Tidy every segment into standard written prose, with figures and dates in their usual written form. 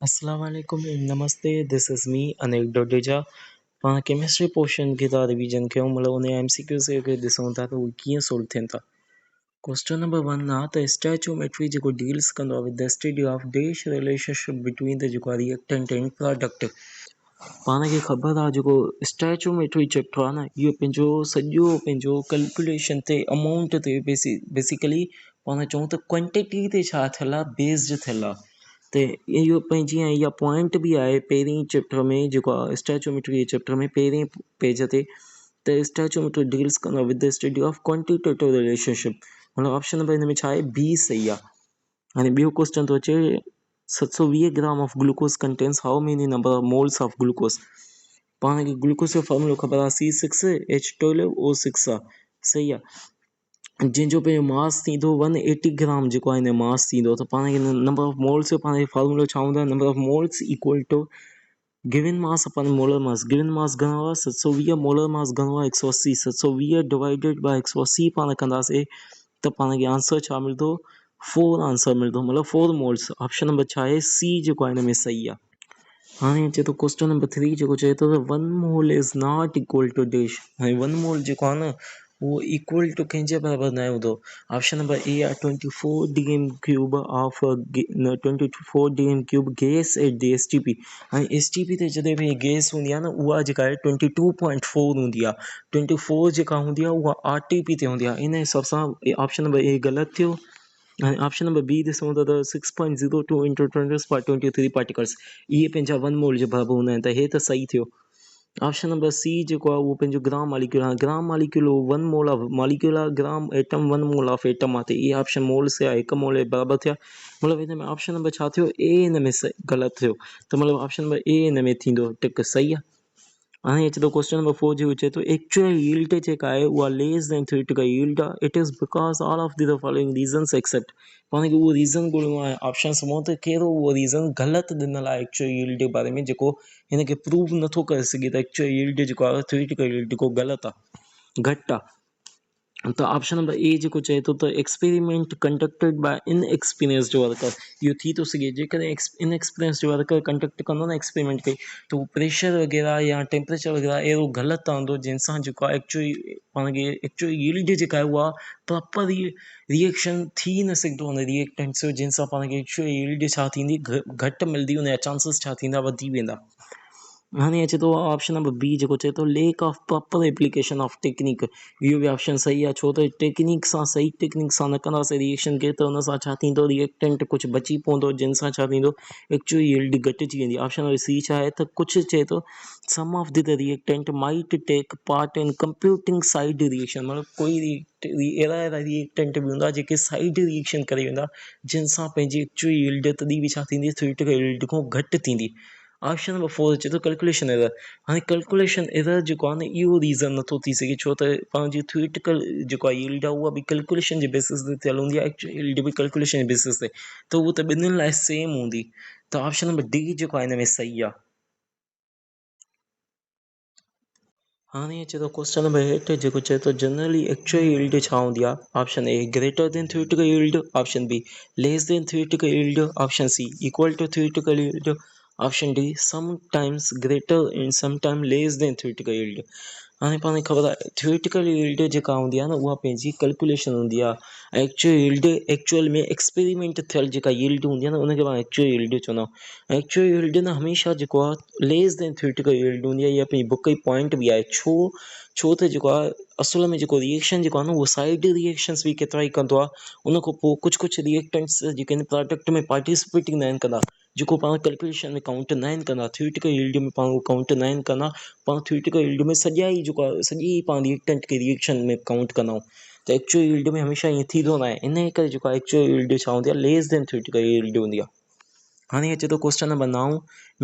अस्सलाम वालेकुम नमस्ते this is me Anil Dodeja पाण केमिस्ट्री पोर्शन खे था रिवीजन कयूं मतिलबु उन MCQ खे ॾिसूं था त उहे कीअं सोल्व थियनि था। क्वेश्चन नंबर 1 आहे त स्टैचोमेट्री जेको डील्स कंदो आहे with the study of dash relationship between the जेको आहे रिएक्टेंट एंड प्रोडक्ट। पाण खे ख़बर आहे जेको स्टैचोमेट्री चैप्टर आहे न इहो पंहिंजो कैलकुलेशन ते अमाउंट ते बेसिकली पाण चऊं त क्वांटिटी ते छा थियल आहे बेस्ड थियल आहे। त इहो पंहिंजी इहा पॉइंट बि आहे पहिरीं चैप्टर में जेको आहे स्टैचोमेट्री चैप्टर में पहिरें पेज ते त स्टैचोमेट्री डील्स कंदो with the study of quantitative relationship मतिलबु ऑप्शन नंबर हिन में छा आहे बी सही आहे। हाणे ॿियो क्वेश्चन थो अचे 720 gram of glucose contains how many number of moles of glucose. पाण खे ग्लूकोज जो फॉर्मूलो ख़बर आहे C6H12O6 आहे सही आहे। जंहिंजो पंहिंजो मास थींदो 180 ग्राम जेको आहे हिन जो मास थींदो त पाण खे नंबर ऑफ मोल्स जो पाण खे फॉर्मूलो छा हूंदो आहे number of moles equal to given mass upon molar mass. Given mass घणो आहे 720 मोलर मास घणो आहे 180 720 डिवाइडेड बाय 180 पाण कंदासीं त पाण खे आंसर छा मिलंदो 4 आंसर मिलंदो मतिलबु 4 मोल्स। ऑप्शन नंबर छा आहे सी जेको आहे हिन में सही आहे। हाणे अचे थो क्वेश्चन नंबर 3 जेको चए थो त 1 mole is not equal to dash. हाणे 1 मोल जेको आहे न उहो इक्वल टू कंहिंजे बराबरि न हूंदो। ऑप्शन नंबर ए आहे 24 DM cube of 24 DM cube gas at the STP। हाणे STP ते जॾहिं बि गैस हूंदी आहे न उहा जेका आहे 22.4 हूंदी आहे 24 जेका हूंदी आहे उहा RTP ते हूंदी आहे। इन हिसाब सां ऑप्शन नंबर ए ग़लति थियो। हाणे ऑप्शन नंबर बी ॾिसूं था त 6.02 इंटू 10⁻23 पार्टिकल्स इहे पंहिंजा 1 मोल जे बराबरि हूंदा आहिनि त हे त सही थियो। ऑप्शन नंबर सी जेको आहे उहो पंहिंजो ग्राम मालिक्यूल आहे। Gram molecule 1 mole of molecule आहे gram atom 1 mole of atom आहे त इहे ऑप्शन मोल से आहे 1 मोल जे बराबरि थिया। मतिलबु हिन में ऑप्शन नंबर छा थियो ए हिन में ग़लति थियो त मतिलबु ऑप्शन नंबर ए हिन में थींदो टिक सही आहे। हाणे अचे थो क्वेश्चन नंबर 4 जेको चए थो एक्चुअल यील्ड जेका आहे उहा लेस देन थियोरिटिकल यील्ड आहे it is because all of the following reasons except. पाण खे उहो रीज़न ॻोल्हणो आहे ऑप्शन्स मां त कहिड़ो उहो रीज़न ग़लति ॾिनल आहे एक्चुअल यील्ड जे बारे में जेको हिन खे प्रूव नथो करे सघे त एक्चुअल यील्ड जेको आहे थियोरिटिकल यील्ड जेको ग़लति आहे घटि आहे। त ऑप्शन नंबर ए जेको चए थो त experiment conducted by inexperienced worker. इहो थी थो सघे जेकॾहिं इनएक्सपीरियंस्ड वर्कर कंडक्ट कंदो न एक्सपेरिमेंट खे त उहो प्रेशर वग़ैरह या टेम्परेचर वग़ैरह अहिड़ो ग़लति रहंदो जंहिंसां जेको आहे पाण खे एक्चुअल यील्ड जेका आहे उहा प्रॉपर रिएक्शन थी न सघंदो हुन रिएक्टेंट्स जो जंहिंसां पाण खे एक्चुअल यील्ड छा थींदी घटि मिलंदी हुन जा चांसिस छा थींदा वधी वेंदा। हाणे अचे थो ऑप्शन नंबर बी जेको चए थो lake of proper application of technique. इहो बि ऑप्शन सही आहे छो त टेक्निक सां सही टेक्निक सां न कंदासीं रिएक्शन खे त हुन सां छा थींदो रिएक्टेंट कुझु बची पवंदो जंहिंसां छा थींदो एक्चुअल यील्ड घटिजी वेंदी। ऑप्शन नंबर सी छा आहे त कुझु चए थो some of the reactant might take part in competing side reaction मतिलबु कोई अहिड़ा रिएक्टेंट बि हूंदा जेके साइड रिएक्शन करे वेंदा जंहिंसां पंहिंजी एक्चुअल यील्ड तॾहिं बि छा थींदी थियोरिटिकल यील्ड खां घटि थींदी। ऑप्शन नंबर 4 अचे थो कैलकुलेशन एरर। हाणे कैलकुलेशन एरर जेको आहे न इहो रीज़न नथो थी सघे छो त पंहिंजी थियोरिटिकल जेको आहे यील्ड आहे उहा बि कैलकुलेशन जे बेसिस ते थियल हूंदी आहे एक्चुअल यील्ड बि कैलकुलेशन जे बेसिस ते त उहो त ॿिन्हिनि लाइ सेम हूंदी। त ऑप्शन नंबर डी जेको आहे हिन में सही आहे। हाणे अचे थो क्वेश्चन नंबर 8 जेको चए थो जनरली एक्चुअल यील्ड छा हूंदी आहे। Option A greater than theoretical yield option B less than theoretical yield option C equal to theoretical yield option D sometimes greater and sometime less than theoretical yield. हाणे पाण खे ख़बर आहे theoretical yield जेका हूंदी आहे न उहा पंहिंजी कैलकुलेशन हूंदी आहे। एक्चुअल यील्ड एक्चुअल में एक्सपेरिमेंट थियल जेका यील्ड हूंदी आहे न उनखे पाण एक्चुअल यील्ड चवंदा आहियूं। एक्चुअल यील्ड न हमेशह जेको आहे लेस देन थियोरिटिकल यील्ड हूंदी आहे इहा पंहिंजी बुक जी पॉइंट बि आहे छो त जेको आहे असुल में जेको रिएक्शन जेको आहे न उहो साइड रिएक्शन्स बि केतिरा ई कंदो आहे। उन खां पोइ कुझु रिएक्टेंट्स जेके आहिनि प्रोडक्ट में पार्टिसिपेट न आहिनि कंदा जेको पाण कैलकुलेशन में काउंट न आहिनि कंदा थियोरिटिकल यील्ड में पाण उहो काउंट न आहिनि कंदा पाण थियोरिटिकल यील्ड में सॼा ई जेको आहे सॼी पाण रिएक्टेंट खे रिएक्शन में काउंट कंदा आहियूं त एक्चुअल यील्ड में हमेशह ईअं थींदो न आहे इन करे जेको आहे एक्चुअल यील्ड छा हूंदी आहे लेस देन थियोरिटिकल यील्ड हूंदी आहे। हाणे अचे थो question number 9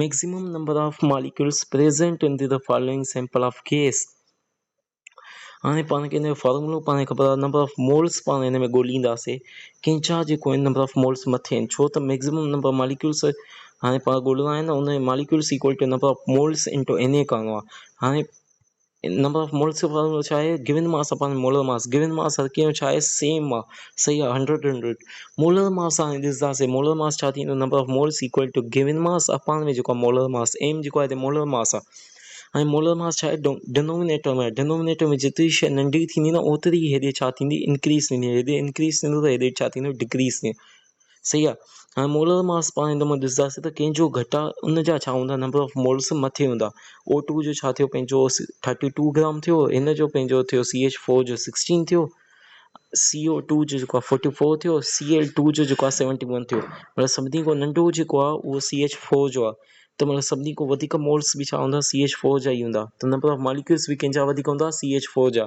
maximum number of molecules present in the following sample of gas. हाणे पाण खे हिन जो फॉर्मूलो पाण खे ख़बर आहे नंबर ऑफ मोल्स पाण हिन में ॻोल्हींदासीं कंहिंजा जेको आहिनि नंबर ऑफ मोल्स मथे आहिनि छो त मैक्सिमम नंबर मॉलिक्यूल्स हाणे पाण ॻोल्हणा आहिनि न उन molecules equal to number of moles into Na करिणो आहे। हाणे नंबर ऑफ मोल्स जो फॉर्मूला छा आहे, given mass upon molar mass. Given mass हर कंहिंजो छा आहे, सेम आहे, सही आहे, 100 मोलर मास हाणे ॾिसंदासीं, मोलर मास छा थींदो, number of moles equal to given mass upon में जेको आहे मोलर मास। एम जेको आहे हिते मोलर मास आहे। हाणे मोलर मास छा आहे, डिनोमिनेटर में, डिनोमिनेटर में जेतिरी शइ नंढी थींदी न ओतिरी हेॾे छा थींदी, इंक्रीज़ थींदी, हेॾे इंक्रीज़ थींदो त हेॾे छा थींदो, डिक्रीज़ थींदो, सही आहे। हाणे मोलर मास पाण हिन में ॾिसंदासीं त कंहिंजो घटि आहे, उनजा छा हूंदा, नंबर ऑफ मोल्स मथे हूंदा। O2 जो छा थियो, पंहिंजो 32 ग्राम थियो, हिन जो पंहिंजो थियो CH4 जो 16 थियो, CO2 जो जेको आहे 44 थियो, Cl2 जो जेको आहे 71 थियो। मतिलबु सभिनी खां नंढो जेको आहे उहो CH4 जो आहे। त मतिलबु सभिनी खां वधीक मोल्स बि छा हूंदा, CH4 जा ई हूंदा। त नंबर ऑफ मॉलिक्यूल्स बि कंहिंजा वधीक हूंदा, CH4 जा।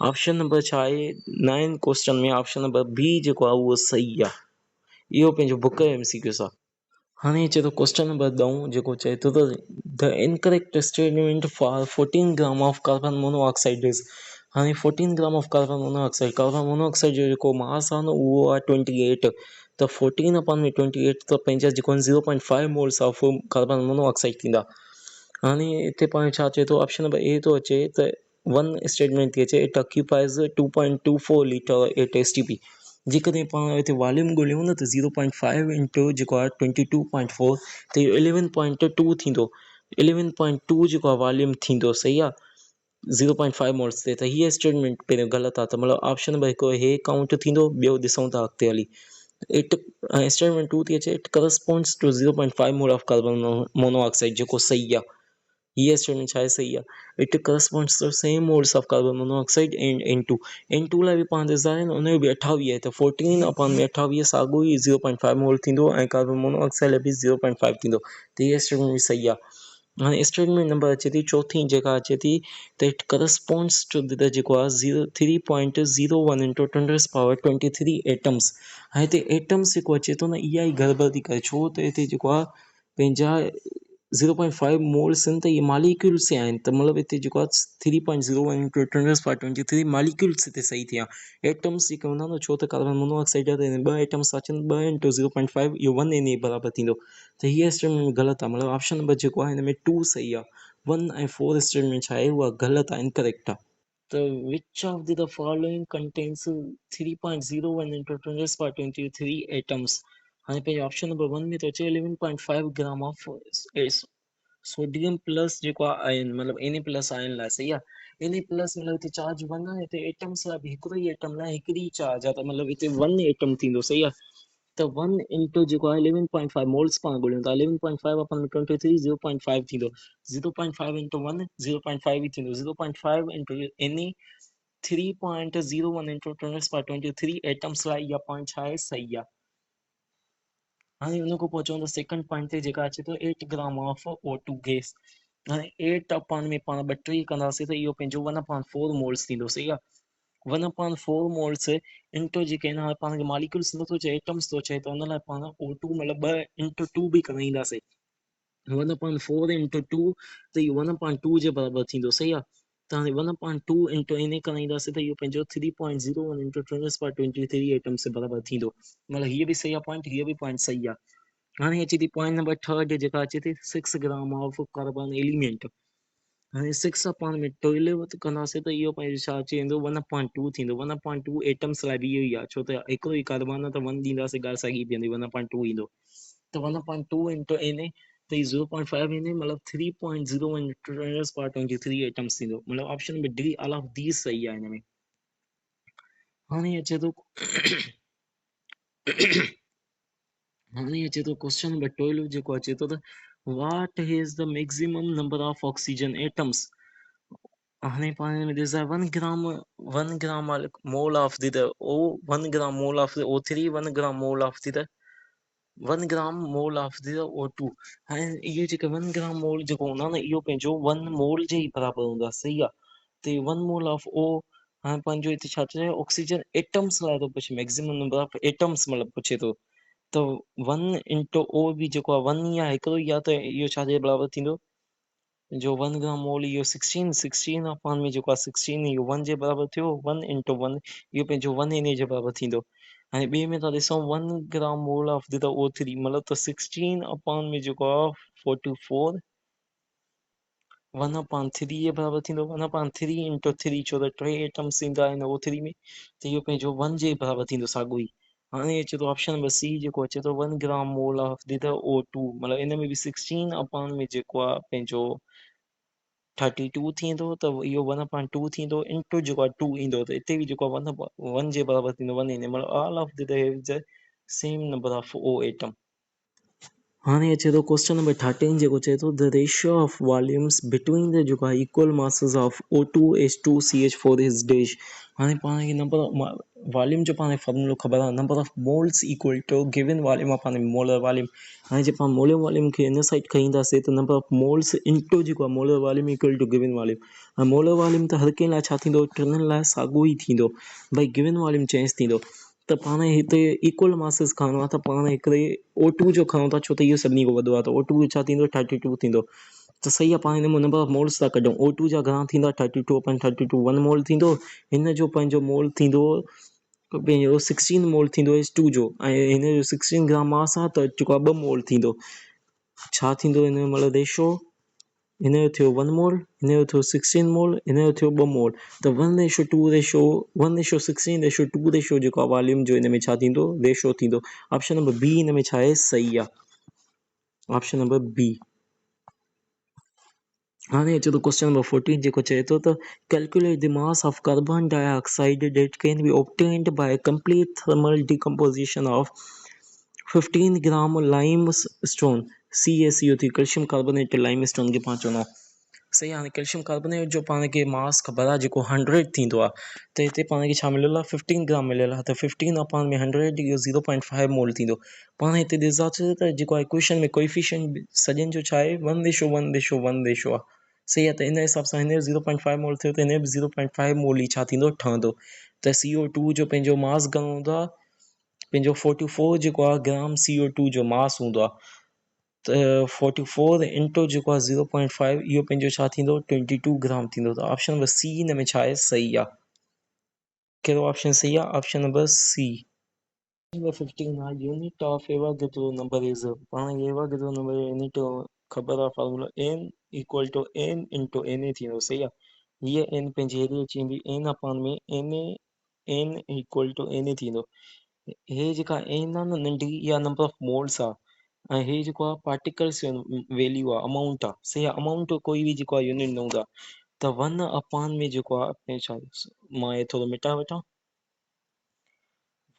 ऑप्शन नंबर छा आहे 9 क्वेश्चन में, ऑप्शन नंबर बी जेको आहे उहो सही आहे। इहो पंहिंजो बुक जो MCQ आहे। हाणे चए थो क्वेश्चन नंबर 9 जेको चए थो त the incorrect statement for 14 gram of carbon monoxide is. हाणे 14 ग्राम ऑफ कार्बन मोनोऑक्साइड जो जेको मास आहे न उहो आहे 28। त 14 अपॉन में 28 त पंहिंजा जेको आहिनि 0.5 मोल्स ऑफ कार्बन मोनोऑक्साइड थींदा। हाणे हिते पाण छा चए थो, ऑप्शन नंबर ए थो अचे त वन स्टेटमेंट थी अचे, इट ऑक्यूपाइज़ 2.24 लीटर एट STP। जेकॾहिं पाण हिते वॉल्यूम ॻोल्हियूं न त 0.5 इंटू जेको आहे 22.4 त इहो 11.2 थींदो। 11.2 जेको आहे वॉल्यूम थींदो, सही आहे, 0.5 मोल्स ते। त हीअ स्टेटमेंट पहिरियों ग़लति आहे। त मतिलबु ऑप्शन नंबर हिकु हे काउंट थींदो, ॿियो ॾिसूं था अॻिते हली। इट स्टेटमेंट 2 थी अचे, it corresponds two 0.5 mole of carbon monoxide, जेको सही आहे। हीअ स्टेटमेंट छा आहे, सही आहे। It corresponds to same moles of carbon monoxide and N2 लाइ बि पाण ॾिसंदा आहियूं उन जो बि 28 आहे। त 14 अपॉन में 28 साॻियो ई 0.5 मोल थींदो ऐं कार्बन मोनोऑक्साइड लाइ बि 0.5 थींदो। त हीअ स्टेटमेंट बि सही आहे। हाणे स्टेटमेंट नंबर अचे थी चौथी, जेका अचे थी त इट करस्पॉन्ड्स टू द जेको आहे 3.01 इंटू 10⁻23 एटम्स। हाणे हिते एटम्स जेको अचे थो न, इहा ई गड़बड़ थी करे, छो त हिते जेको आहे पंहिंजा 0.5 मोल्स आहिनि त इहे मॉलिक्यूल्स आहिनि। त मतिलबु हिते जेको आहे 3.01 इंटू 10⁻23 मॉलिक्यूल्स हिते सही थिया। एटम्स जेके हूंदा न, छो त कार्बन मोनोऑक्साइड जा त 2 एटम्स अचनि, 2 इंटू 0.5 इहो 1 इन बराबरि थींदो। त हीअ स्टेटमेंट ग़लति आहे। मतिलबु ऑप्शन नंबर जेको आहे हिन में 2 सही आहे। 1 ऐं 4 स्टेटमेंट छा आहे, उहा ग़लति आहे, इनकरेक्ट आहे। त which of the following contains 3.01 into 10⁻23 atoms. हाणे पंहिंजे ऑप्शन नंबर 1 में थो अचे 11.5 ग्राम ऑफ सोडियम प्लस जेको आहे आयन, मतिलबु Na प्लस आयन लाइ, सही आहे। Na प्लस मतिलबु हिते चार्ज 1 आहे, हिते एटम्स लाइ बि हिकिड़ो ई एटम लाइ हिकिड़ी चार्ज आहे, त मतिलबु हिते 1 एटम थींदो, सही आहे। त 1 इंटू जेको आहे 11.5 मोल्स पाण ॻोल्हियूं था, 11.5 अपॉन 23 0.5 थींदो। 0.5 इंटू 1 0.5 ई थींदो। 0.5 इंटू Na 3.01 इंटू 10⁻23 एटम्स लाइ इहा पॉइंट छा आहे, सही आहे। हाणे हुन खां पोइ चऊं त सेकंड पॉइंट ते जेका अचे थो 8 ग्राम ऑफ O2 गैस। हाणे 8 अपॉन में पाण 32 कंदासीं त इहो पंहिंजो 1/4 मोल्स थींदो, सही आहे। 1/4 मोल्स इंटू जेके आहिनि, हाणे पाण खे मॉलिक्यूल्स नथो चए, एटम्स थो चए, त हुन लाइ पाण O2 मतिलबु 2 इंटू 2 बि कराईंदासीं। 1/4 इंटू 2 त इहो 1/2 जे बराबरि थींदो, सही आहे। त हाणे 1/2 इंटू Na कराईंदासीं त इहो पंहिंजो 3.01 इंटू 10⁻23 एटम्स जे बराबरि थींदो। मतिलबु हीअ बि सही आहे पॉइंट, हीअ बि पॉइंट सही आहे। हाणे अचे थी पॉइंट नंबर 3 जेका अचे थी 6 ग्राम ऑफ कार्बन एलिमेंट। हाणे 6 अपॉन में 12 कंदासीं त इहो पंहिंजो छा अची वेंदो, 1/2 थींदो। 1/2 एटम्स लाइ बि इहो ई आहे, छो त हिकिड़ो ई कार्बन आहे त 1 ॾींदासीं, ॻाल्हि साॻी बीहंदी, 1/2 ईंदो। त 1/2 इंटू Na त 0.5 Na मतिलबु 3.01 इंटू 10⁻23 एटम्स थींदो। मतिलबु option number D all of these सही आहे हिन में। हाणे अचे थो हाणे अचे थो क्वेश्चन नंबर 12 जेको अचे थो त what is the maximum number of oxygen atoms. हाणे पाण में ॾिसां 1 gram mole of the O 1 gram mole of the O3, 1 gram mole of the 1 gram mole of the O2। हाणे इहे जेके 1 ग्राम मोल जेको हूंदा न, इहो पंहिंजो 1 मोल जे ई बराबरि हूंदा, सही आहे। त 1 मोल ऑफ O, हाणे पंहिंजो हिते छा चए, ऑक्सीजन एटम्स लाइ थो पुछे, मैक्सिमम नंबर ऑफ एटम्स मतिलबु पुछे थो। त 1 इंटू O बि जेको आहे 1 ई आहे, हिकिड़ो ई आहे, त इहो छा जे बराबरि थींदो, जो 1 ग्राम मोल इहो 16 अपॉन में जेको आहे 16 इहो 1 जे बराबरि थियो। 1 इंटू 1 इहो पंहिंजो 1 Na जे बराबरि थींदो। हाणे ॿिए में था ॾिसूं 1 gram mole of the O3 मतिलबु त 16 अपॉन में जेको आहे 44 1/3 जे बराबरि थींदो। 1/3 इंटू 3 छो त 3 एटम्स ईंदा आहिनि O3 में, त इहो पंहिंजो 1 जे बराबरि थींदो साॻियो ई। हाणे अचे थो ऑप्शन नंबर सी जेको अचे थो 1 gram mole of the O2, मतिलबु इन में बि 16 अपॉन में जेको आहे पंहिंजो 32 थींदो, त इहो 1/2 थींदो इंटू जेको आहे 2 ईंदो, त हिते बि जेको आहे 1 जे बराबरि थींदो 1 ईंदो, मतिलबु all of the same number of O atom. हाणे अचे थो क्वेश्चन नंबर 13 जेको चए थो the ratio of volumes between the जेको आहे equal masses of O2H2CH4 is dash. हाणे पाण खे नंबर वॉल्यूम जो पाण खे फॉर्मूलो ख़बर आहे, number of moles equal to given volume of पाण मोलर वॉल्यूम। हाणे जे पाण मोलर वॉल्यूम खे इन साइड खणी ईंदासीं त नंबर ऑफ मोल्स इंटू जेको आहे molar volume equal to given volume. ऐं मोलर वॉल्यूम त हर कंहिं लाइ छा थींदो, टिनि लाइ साॻियो ई थींदो, भई गिवन वॉल्यूम चेंज थींदो। त पाण हिते इक्वल मासेस खणणो आहे त पाण हिकिड़े O2 जो खणूं था, छो त इहो सभिनी खां वॾो आहे, त O2 जो छा थींदो 32 थींदो। त सही आहे, पाण हिन में नंबर ऑफ मोल्स था कढूं। O2 जा घणा थींदा 32/32 1 मोल थींदो। हिन जो पंहिंजो मोल थींदो पंहिंजो 16 मोल थींदो H2 जो, ऐं हिन जो 16 ग्राम मास आहे, त जेको आहे 2 मोल थींदो। छा थींदो हिन जो मतिलबु रेशो, हिन जो थियो 1 मोल, हिन जो थियो 16 मोल, हिन जो थियो 2 मोल, त 1:2 जेको आहे वॉल्यूम जो हिन में छा थींदो रेशो थींदो। ऑप्शन नंबर बी हिन में छा आहे, सही आहे। Option number B. हाणे अचे थो क्वेश्चन नंबर 14 जेको चए थो त calculate the mass of carbon dioxide that can be obtained by complete thermal decomposition of 15 gram limestone CaCO3 calcium carbonate limestone खे पाण चवंदा आहियूं। सही आहे। हाणे कैल्शियम कार्बोनेट जो पाण खे मास ख़बर आहे जेको 100 थींदो आहे, त हिते पाण खे छा मिलियल आहे 15 ग्राम मिलियल आहे, त 15 अपॉन में 100 इहो 0.5 मोल थींदो। पाण हिते ॾिसंदासीं त जेको आहे इक्वेशन में कोएफिशिएंट सॼनि जो छा आहे 1:1:1 रेशो आहे। सही आहे, त इन हिसाब सां हिन जो 0.5 मोल थियो, त हिन जो बि 0.5 मोल ई छा थींदो ठहंदो। त CO2 जो पंहिंजो मास घणो हूंदो आहे, पंहिंजो 44 जेको आहे ग्राम CO2 जो मास हूंदो आहे। त 44 इंटू जेको आहे 0.5 इहो पंहिंजो छा थींदो 22 ग्राम थींदो। त ऑप्शन नंबर सी हिन में छा आहे, सही आहे। कहिड़ो ऑप्शन सही आहे, ऑप्शन नंबर सी। नंबर 15 आहे unit of Avogadro number is, पाण खे एवोगैड्रो नंबर जो यूनिट ख़बर आहे formula n equal to n into na थींदो। सही आहे, हीअ n पंहिंजी हेॾी अची वेंदी n अपॉन में n इक्वल टू na थींदो। हे जेका n आहे न नंढी, इहा नंबर ऑफ मोल्स आहे, ऐं हे जेको आहे पार्टिकल्स वैल्यू आहे, अमाउंट आहे। सही आहे, अमाउंट कोई बि जेको आहे यूनिट न हूंदा। त 1 अपॉन में जेको आहे छा, मां हे थोरो मिटाए वठां,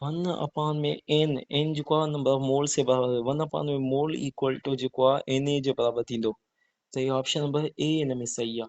1 अपॉन में n जेको आहे नंबर ऑफ मोल से बराबरि, 1 अपॉन में मोल इक्वल टू जेको आहे na जे बराबरि थींदो। त इहो ऑप्शन नंबर ए हिन में सही आहे।